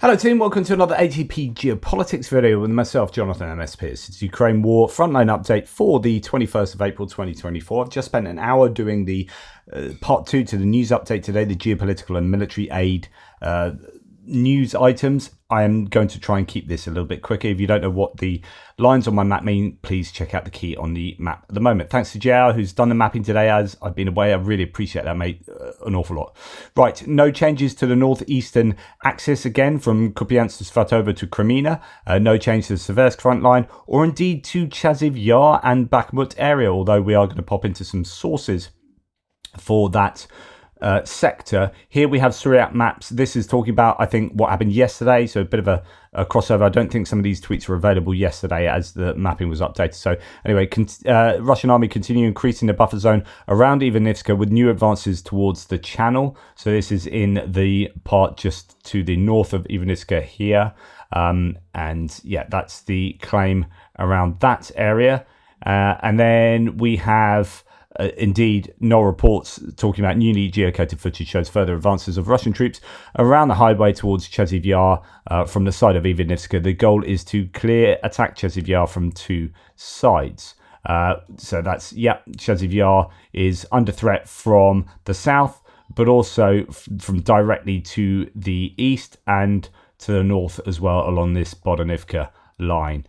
Hello team, welcome to another ATP Geopolitics video with myself, Jonathan MS Pearce. It's Ukraine War Frontline update for the 21st of April 2024. I've just spent an hour doing the part 2 to the news update today, the geopolitical and military aid news items. I am going to try and keep this a little bit quicker. If you don't know what the lines on my map mean, please check out the key on the map at the moment. Thanks to JR who's done the mapping today as I've been away. I really appreciate that, mate, an awful lot. Right, no changes to the northeastern axis again from Kupiansk to Svatova to Kreminna. No change to the Seversk front line or indeed to Chasiv Yar and Bakhmut area, although we are going to pop into some sources for that sector. Here we have Syriac maps. This is talking about, I think, what happened yesterday, so a bit of a crossover. I don't think some of these tweets were available yesterday as the mapping was updated. So anyway, Russian army continue increasing the buffer zone around Ivanivska with new advances towards the channel. So this is in the part just to the north of Ivanivska here, and yeah, that's the claim around that area. And then we have indeed, no reports talking about newly geocoded footage shows further advances of Russian troops around the highway towards Chasiv Yar from the side of Ivanivska. The goal is to attack Chasiv Yar from two sides. So that's, yeah, Chasiv Yar is under threat from the south, but also from directly to the east and to the north as well along this Bodanivka line.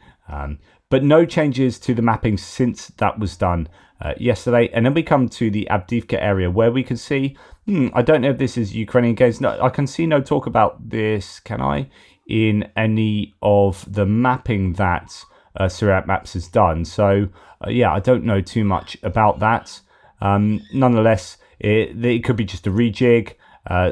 But no changes to the mapping since that was done yesterday. And then we come to the Avdiivka area where we can see, I don't know if this is Ukrainian gains. No, I can see no talk about this, can I, in any of the mapping that Syriac Maps has done. So, yeah, I don't know too much about that. Nonetheless, it could be just a rejig.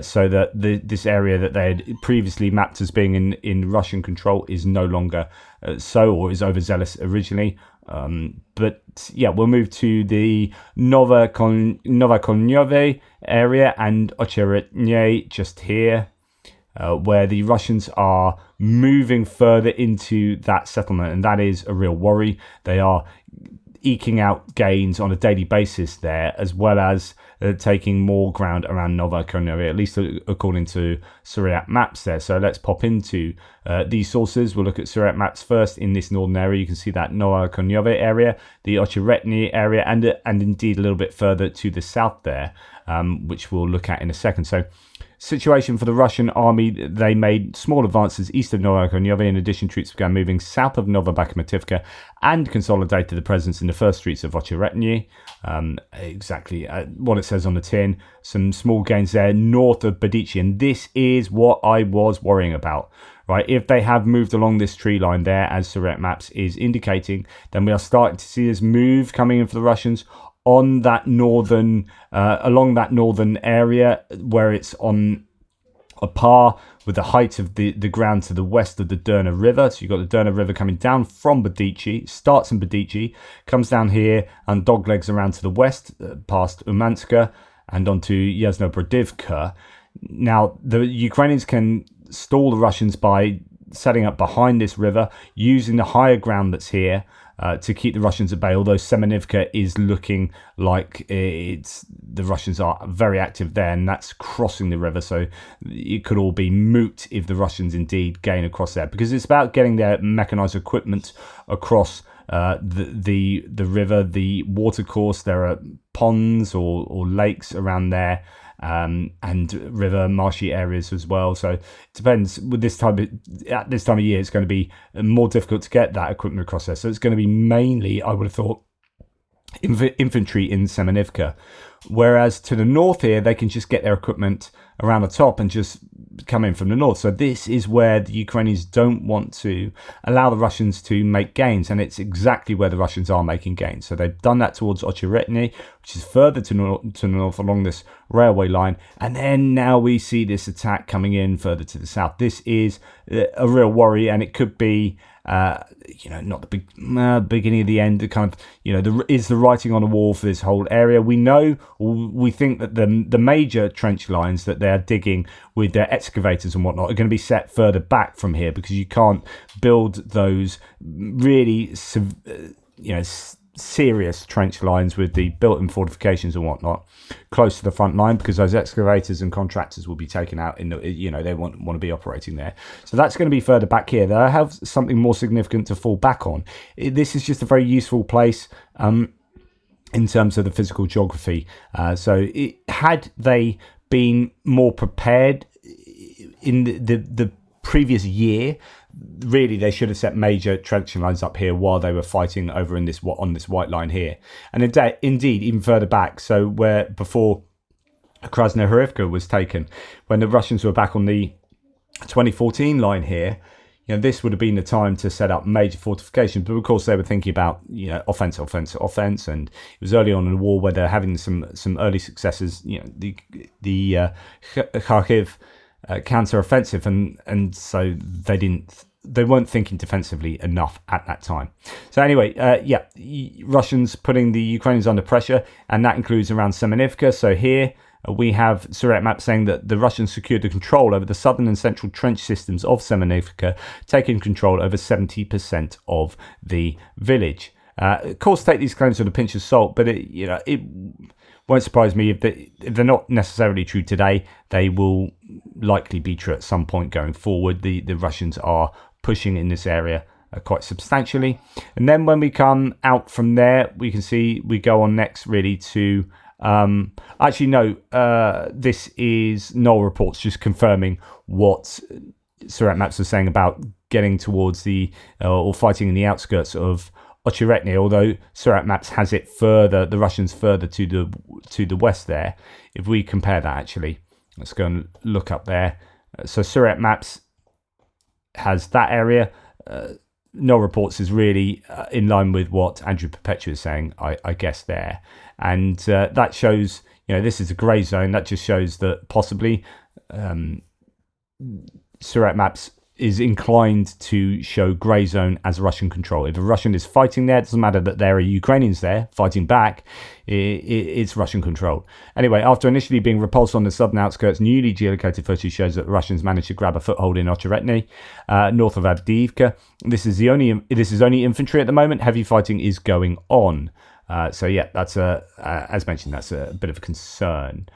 So that this area that they had previously mapped as being in Russian control is no longer or is overzealous originally. But yeah, we'll move to the Novokalynove area and Ocheretyne just here, where the Russians are moving further into that settlement, and that is a real worry. They are eking out gains on a daily basis there, as well as taking more ground around Novokalynove, at least according to Syriac Maps there. So let's pop into these sources. We'll look at Syriac Maps first in this northern area. You can see that Novokalynove area, the Ocheretyne area, and indeed a little bit further to the south there, which we'll look at in a second. So situation for the Russian army, they made small advances east of Novokalynove. In addition, troops began moving south of Novomykhailivka and consolidated the presence in the first streets of Ocheretyne. Exactly what it says on the tin. Some small gains there north of Bedici, and this is what I was worrying about. Right, if they have moved along this tree line there, as Syriac Maps is indicating, then we are starting to see this move coming in for the Russians on that northern, along that northern area where it's on a par with the height of the ground to the west of the Derna River. So you've got the Derna River coming down from Bedici, starts in Bedici, comes down here and doglegs around to the west, past Umanska and onto Yasnobrodivka. Now, the Ukrainians can stall the Russians by setting up behind this river, using the higher ground that's here, to keep the Russians at bay, although Semenivka is looking like the Russians are very active there, and that's crossing the river, so it could all be moot if the Russians indeed gain across there, because it's about getting their mechanized equipment across the river, the water course. There are ponds or lakes around there, and river marshy areas as well. So it depends. With at this time of year, it's going to be more difficult to get that equipment across there. So it's going to be mainly, I would have thought, infantry in Semenivka. Whereas to the north here, they can just get their equipment around the top and just come in from the north. So this is where the Ukrainians don't want to allow the Russians to make gains, and it's exactly where the Russians are making gains. So they've done that towards Ocheretyne, which is further to the north along this railway line, and then now we see this attack coming in further to the south. This is a real worry, and it could be not the beginning of the end. The kind of, is the writing on the wall for this whole area. We think that the major trench lines that they're digging with their excavators and whatnot are going to be set further back from here, because you can't build those really, serious trench lines with the built-in fortifications and whatnot close to the front line, because those excavators and contractors will be taken out in the, they want to be operating there. So that's going to be further back here. They'll have something more significant to fall back on. This is just a very useful place in terms of the physical geography. Had they been more prepared in the previous year, really they should have set major trenching lines up here while they were fighting over on this white line here. And indeed, even further back, so where before Heorhiivka was taken, when the Russians were back on the 2014 line here, this would have been the time to set up major fortifications. But of course, they were thinking about offense, and it was early on in the war where they're having some early successes. The Kharkiv counter-offensive, and so they weren't thinking defensively enough at that time. So anyway, Russians putting the Ukrainians under pressure, and that includes around Semenivka. So here we have Surat map saying that the Russians secured the control over the southern and central trench systems of Semenivka, taking control over 70% of the village. Of course, take these claims with a pinch of salt, but it won't surprise me if they're not necessarily true today. They will likely be true at some point going forward. The Russians are pushing in this area quite substantially. And then when we come out from there, we can see we go on next really to this is null reports just confirming what Surat maps are saying about getting towards the or fighting in the outskirts of Ocheretyne, although Surat maps has it further, the Russians further to the west there. If we compare that, actually, let's go and look up there. So Surat maps has that area. No reports is really in line with what Andrew Perpetua is saying, I guess there. And that shows, this is a grey zone. That just shows that possibly Surat maps is inclined to show grey zone as Russian control. If a Russian is fighting there, it doesn't matter that there are Ukrainians there fighting back, it's Russian controlled. Anyway, after initially being repulsed on the southern outskirts, newly geolocated footage shows that the Russians managed to grab a foothold in Ocheretyne, north of Avdiivka. This is only infantry at the moment. Heavy fighting is going on. That's as mentioned, that's a bit of a concern.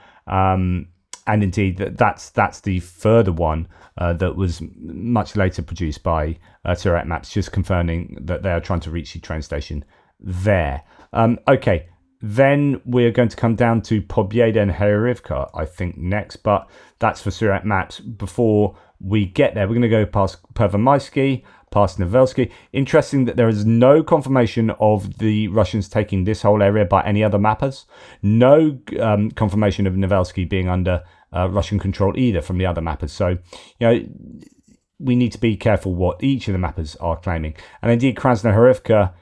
And indeed, that's the further one that was much later produced by Surat maps, just confirming that they are trying to reach the train station there. Okay, then we're going to come down to Pobieda and Heorhiivka, I think, next, but that's for Surat maps. Before we get there, we're going to go past Pervomaysky, past Novelsky. Interesting that there is no confirmation of the Russians taking this whole area by any other mappers. No confirmation of Novelsky being under Russian control either from the other mappers. So, we need to be careful what each of the mappers are claiming. And indeed, Krasnohorivka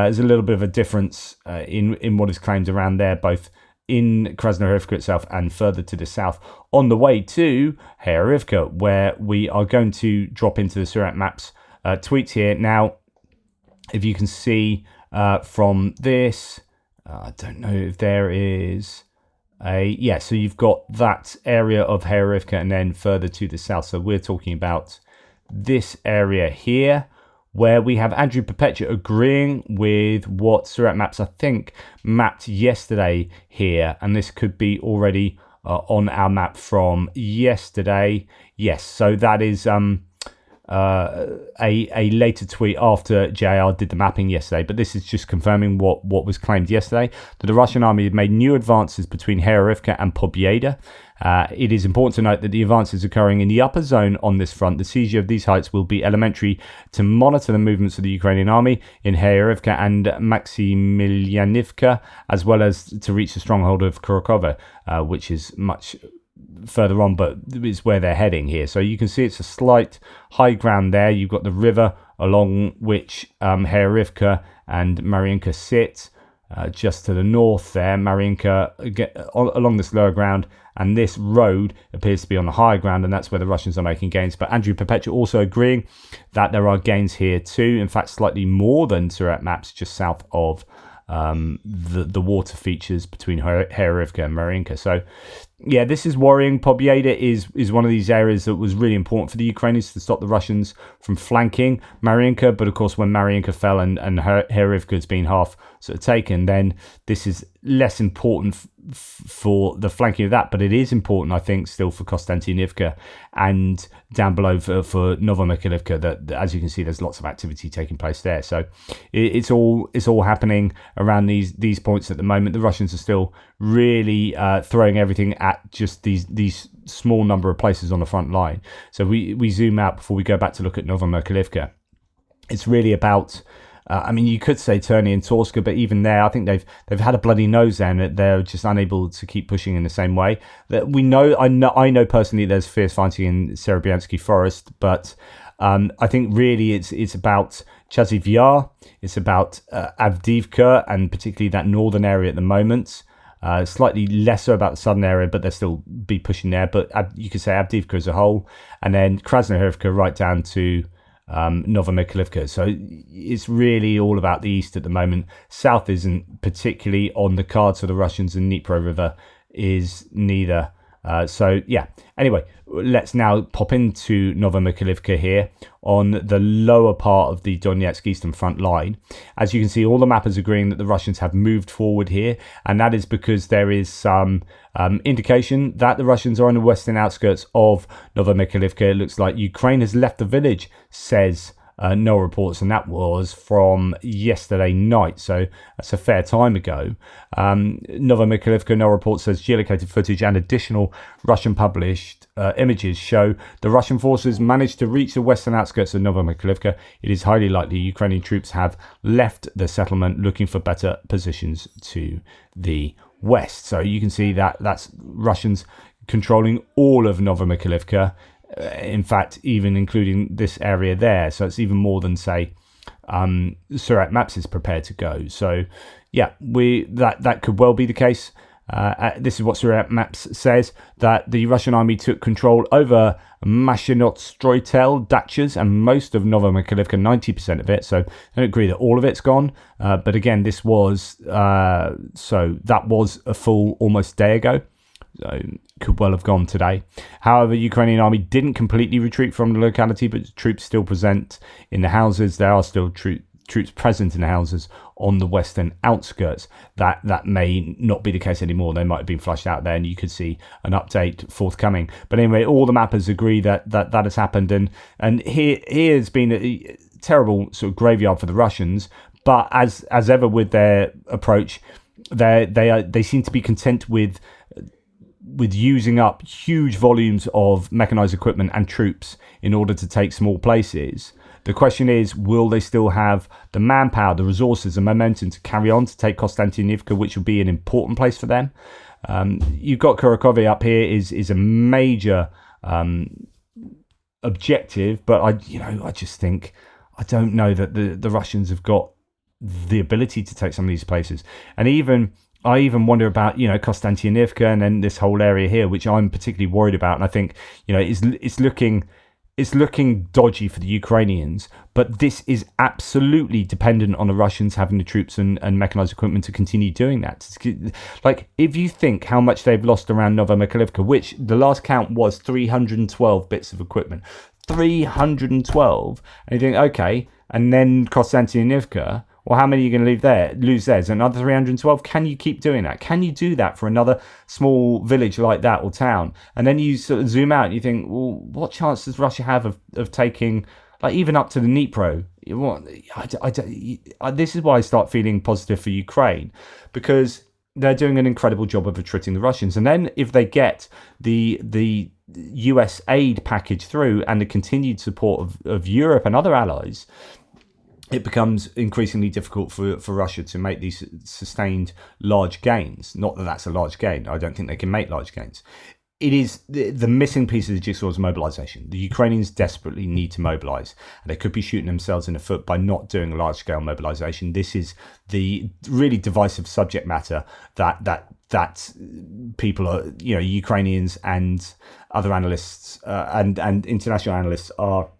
is a little bit of a difference in what is claimed around there, both in Krasnohorivka itself and further to the south on the way to Heorhiivka, where we are going to drop into the Surat maps tweets here. Now, if you can see from this, I don't know if there is so you've got that area of Heorhiivka and then further to the south. So we're talking about this area here, where we have Andrew Perpetua agreeing with what Surat maps, I think, mapped yesterday here. And this could be already on our map from yesterday. Yes, so that is a later tweet after JR did the mapping yesterday, but this is just confirming what was claimed yesterday, that the Russian army had made new advances between Heorhiivka and Pobieda. It is important to note that the advances occurring in the upper zone on this front. The siege of these heights will be elementary to monitor the movements of the Ukrainian army in Heorhiivka and Mobilization, as well as to reach the stronghold of Kharkova, which is much further on, but is where they're heading here. So you can see it's a slight high ground there. You've got the river along which Heorhiivka and Mariinka sit, just to the north there. Mariinka along this lower ground, and this road appears to be on the higher ground, and that's where the Russians are making gains. But Andrew Perpetua also agreeing that there are gains here too, in fact slightly more than Surat maps, just south of the water features between Heorhiivka and Mariinka. So, yeah, this is worrying. Pobieda is one of these areas that was really important for the Ukrainians to stop the Russians from flanking Mariinka. But of course, when Mariinka fell and Heorhiivka has been half sort of taken, then this is less important for the flanking of that. But it is important, I think, still for Konstantinivka and down below for Novomykhailivka. That, as you can see, there's lots of activity taking place there. So it's all happening around these points at the moment. The Russians are still really throwing everything at just these small number of places on the front line. So we zoom out before we go back to look at Novomykhailivka. It's really about you could say Terny and Torska, but even there, I think they've had a bloody nose there, and they're just unable to keep pushing in the same way. That I know personally, there's fierce fighting in Serebiansky Forest, but I think really it's about Chasiv Yar, it's about Avdiivka, and particularly that northern area at the moment. Slightly lesser about the southern area, but they'll still be pushing there. But you could say Avdiivka as a whole, and then Krasnohorivka right down to Novomykhailivka. So it's really all about the east at the moment. South isn't particularly on the cards for the Russians, and Dnipro River is neither. Anyway, let's now pop into Novomykhailivka here on the lower part of the Donetsk eastern front line. As you can see, all the mappers agreeing that the Russians have moved forward here, and that is because there is some indication that the Russians are on the western outskirts of Novomykhailivka. It looks like Ukraine has left the village, says no reports, and that was from yesterday night, so that's a fair time ago. Novomykhailivka, no report, says geolocated footage and additional Russian published images show the Russian forces managed to reach the western outskirts of Novomykhailivka. It is highly likely Ukrainian troops have left the settlement looking for better positions to the west. So you can see that that's Russians controlling all of Novomykhailivka. In fact, even including this area there. So it's even more than, say, Surat Maps is prepared to go. So, yeah, that could well be the case. This is what Surat Maps says, that the Russian army took control over Mashinot-Stroitel, Dachas, and most of Novomykhailivka, 90% of it. So I don't agree that all of it's gone. But again, this was, that was a full almost day ago. So could well have gone today. However, Ukrainian army didn't completely retreat from the locality, but troops still present in the houses. There are still troops present in the houses on the western outskirts. That may not be the case anymore. They might have been flushed out there, and you could see an update forthcoming. But anyway, all the mappers agree that has happened, and here has been a terrible sort of graveyard for the Russians. But as ever with their approach, they seem to be content with using up huge volumes of mechanized equipment and troops in order to take small places. The question is, will they still have the manpower, the resources, the momentum to carry on to take Konstantinivka, which will be an important place for them? You've got Kurakovy up here is a major objective, but I just think, I don't know that the Russians have got the ability to take some of these places. And I even wonder about, Konstantinivka and then this whole area here, which I'm particularly worried about. And I think, it's looking dodgy for the Ukrainians, but this is absolutely dependent on the Russians having the troops and mechanized equipment to continue doing that. Like, if you think how much they've lost around Novomykhailivka, which the last count was 312 bits of equipment, 312, and you think, okay, and then Konstantinivka, well, how many are you going to lose there? Is another 312? Can you keep doing that? Can you do that for another small village like that or town? And then you sort of zoom out and you think, well, what chance does Russia have of taking, like, even up to the Dnipro? This is why I start feeling positive for Ukraine, because they're doing an incredible job of attriting the Russians. And then if they get the US aid package through and the continued support of Europe and other allies, it becomes increasingly difficult for Russia to make these sustained large gains. Not that that's a large gain. I don't think they can make large gains. It is the missing piece of the jigsaw is mobilization. The Ukrainians desperately need to mobilize, and they could be shooting themselves in the foot by not doing a large-scale mobilization. This is the really divisive subject matter that people are, Ukrainians and other analysts and international analysts are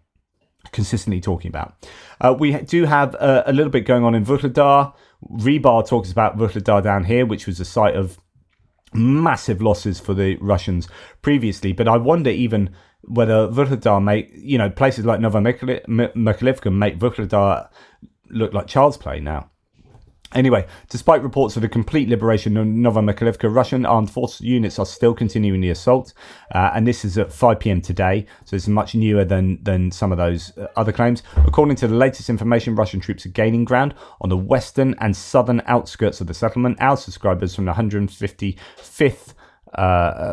consistently talking about. We do have a little bit going on in Vuhledar. Rebar talks about Vuhledar down here, which was a site of massive losses for the Russians previously. But I wonder even whether Vuhledar places like Novomykhailivka make Vuhledar look like child's play now. Anyway, despite reports of the complete liberation of Novomykhailivka, Russian armed force units are still continuing the assault, and this is at 5 p.m. today, so it's much newer than some of those other claims. According to the latest information, Russian troops are gaining ground on the western and southern outskirts of the settlement. Our subscribers from the 155th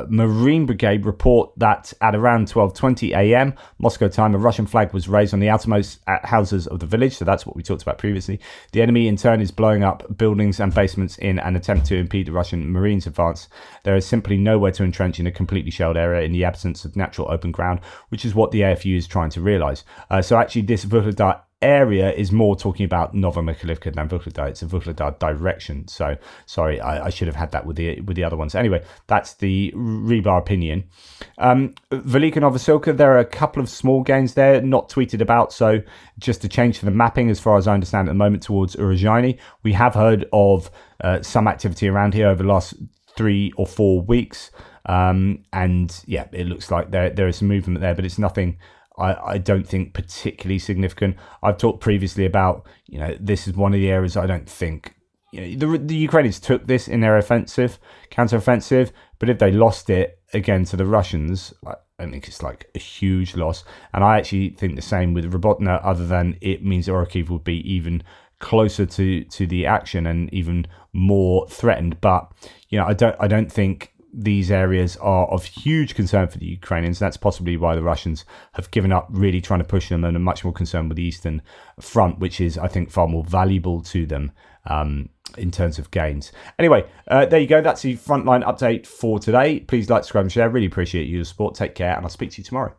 Marine Brigade report that at around 12:20 a.m. Moscow time, a Russian flag was raised on the outermost houses of the village. So that's what we talked about previously. The enemy in turn is blowing up buildings and basements in an attempt to impede the Russian Marines' advance. There is simply nowhere to entrench in a completely shelled area in the absence of natural open ground, which is what the AFU is trying to realise. So actually this Vuhledar area is more talking about Novomykhailivka than Vuhledar. It's a Vuhledar direction. So sorry, I should have had that with the other ones. Anyway, that's the Rebar opinion. Velika Novosilka, there are a couple of small gains there, not tweeted about. So just a change to the mapping, as far as I understand at the moment, towards Heorhiivka. We have heard of some activity around here over the last 3 or 4 weeks. And yeah, it looks like there is some movement there, but it's nothing I don't think particularly significant. I've talked previously about, this is one of the areas I don't think, the Ukrainians took this in their counter-offensive, but if they lost it again to the Russians, I think it's like a huge loss. And I actually think the same with Robotna, other than it means Heorhiivka would be even closer to the action and even more threatened. But, I don't think these areas are of huge concern for the Ukrainians. That's possibly why the Russians have given up really trying to push them and are much more concerned with the Eastern Front, which is, I think, far more valuable to them in terms of gains. Anyway, there you go. That's the Frontline update for today. Please like, subscribe and share. Really appreciate your support. Take care, and I'll speak to you tomorrow.